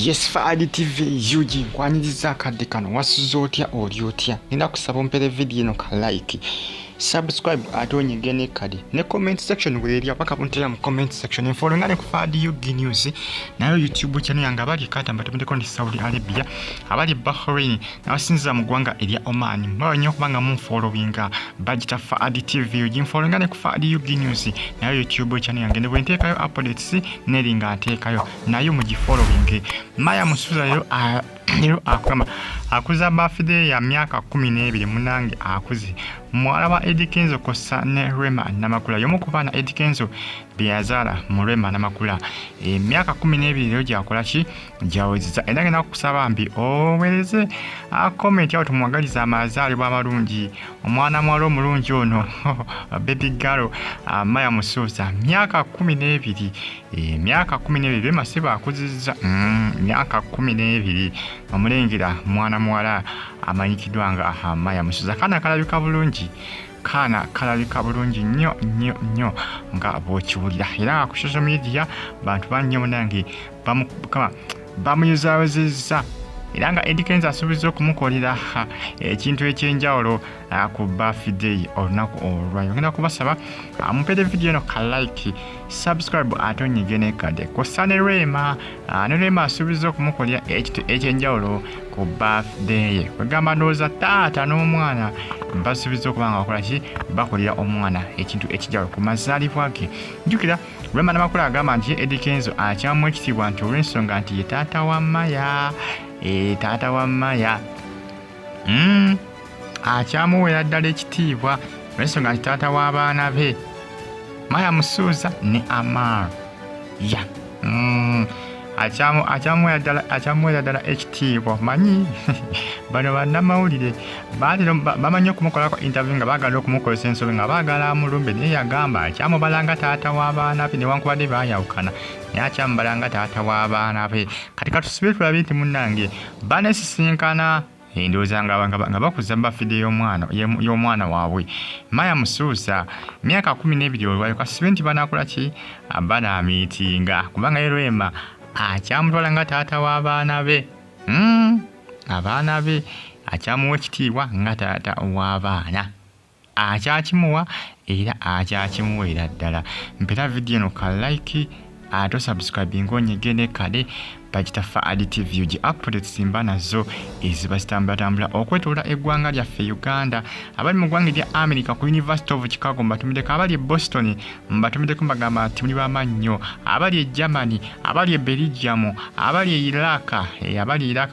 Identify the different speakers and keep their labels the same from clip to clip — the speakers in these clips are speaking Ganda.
Speaker 1: Yes, Fadi TV yuji nkwaniriza akadde kano wasuza otya oli otya nina kusaba ompere video eno ka like subscribe ate onyige ne kadi ne comment section weerya paka puntera mu comment section info ngane ku Fadi Yugi News nayo YouTube channel yange abali kata mbatumideko ndi Saudi Arabia abali Bahrain nabasinza mu gwanga erya Oman mbanyo kubanga mu followinga bagita Fadi TV yuji info ngane ku Fadi Yugi News nayo YouTube channel yange ne bwentekayo updates neringa atekayo nayo mu following Maya Musuuza yo akama akuza birthday ya myaka 12 munange akuze Muwala wa Eddy Kenzo kosa ne Rema Namakuula yomu kubana Eddy Kenzo byazala mu Rema Namakuula myaka 12 lero gyakola ki gyawezeza era na kusaba Bambi owereze a comment yawo tumwagaliza amazali bwa malungi omwana mwalo omulungi ono baby girl Maya Musuuza myaka 12 myaka 12 Rema siba akuziza myaka 12 omulengira mwana muwala amanyikidwa nga Maya Musuuza kana kalabika bulungi nnyo nga bwokiwulira era ku social media bantu bannyo munange bamuyuzawezezza era nga Eddy Kenzo asuubiza okumukolera ekintu ekyenjawulo ku birthday olunaku olwayo ngenda kubasaba mupere video eno ka like subscribe ate onyige ne kade kosa ne Rema asuubiza okumukolera ekintu ekyenjawulo ku birthday kwegamba ndowooza taata n'omwana basuubiza okuba nga bakola ki bakolera omwana ekintu ekijawulo ku mazaalibwa ge njukira Rema Namakuula agamba nti Eddy Kenzo akyamu ekitiibwa nti olw'ensonga nti ye taata wa Maya taata wa Maya akyamuweera ddala ekitiibwa olw'ensonga nti taata w'abaana be Maya Musuuza ne Amar ya akyamuweera ddala ekitiibwa manyi bano bannamawulire bamanyi okumukolako interview nga baagala okumukozesa ensobe nga baagala amulumbe naye yagamba akyamubalanga taata w'abaana be newankubadde baayawukana naye akyamubalanga taata w'abaana be kati katusibe tulabe nti munnange banesisinkana endowooza nga bakuza birthday y'omwana waabwe Maya Musuuza myaka 12 olwayo kasibe nti banaakola ki banaamiitinga kubanga ye Rema akyamutwala nga taata w'abaana be abaana be akyamuwa ekitiibwa nga taata w'abaana akyakimuwa era akyakimuweera ddala mpera video eno ka like ate subscribe ng'onyige ne kade bagita Fadi TV yugi updates mba nazo eziba zitambula okwetoola eggwanga lyaffe Uganda abali mu ggwanga lya America ku University of Chicago mbatumiddeko abali e Boston mbatumiddeko mbagamba nti muli bamannyo abali e Germany abali e Belgium abali e Iraq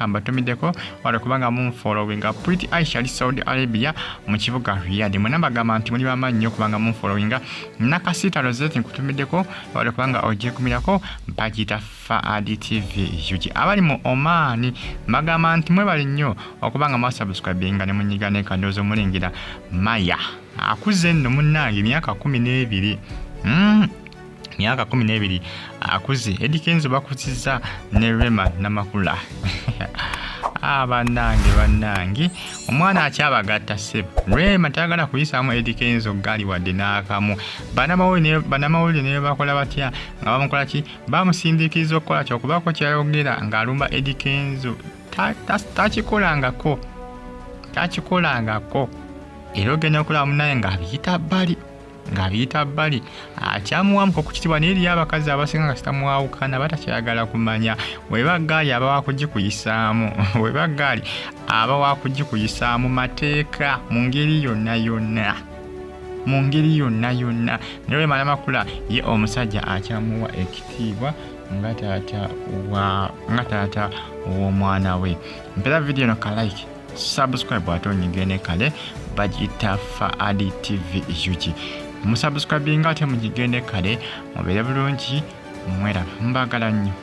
Speaker 1: mbatumiddeko wala kubanga mu following Pretty Aisha ali Saudi Arabia mu kibuga Riyadh mwena mbagamba nti muli bamannyo kubanga mu following Nakasita Rosette nkutumiddeko wala kubanga ogyekumirako bagita Fadi TV yugi abali mu Oman magamba nti mwebali nnyo okubanga mwasubscribinga ne munyiga ne kandozo mulingira Maya akuze nno munnange myaka 12 myaka 12 akuze Eddy Kenzo bakuzizza ne Rema Namakuula bannange omwana akyabagatta ssebo Rema tayagala kuyisaamu Eddy Kenzo gali wadde n'akamu bannamawulire ne bakola batya nga bamukola ki bamusindiikiriza okukola kyokubako kyayogera ng'alumba Eddy Kenzo takikolangako era ogenda okulaba munaye ng'abiyita bbali akyamuwamuka okukitibwa naye eriyo abakazi abasinga nga kitamuwawukana batakyayagala kumanya webagaali aba wakugikuyisaamu mateeka mu ngeri yonna naye Rema Namakuula ye omusajja akyamuwa ekitiibwa nga taata w'omwana we mpera video eno ka like subscribe ate onyige ne kale bagita Fadi TV yugi musubscribinga ate munyige ne kale mubeere bulungi mwera mbagala nnyo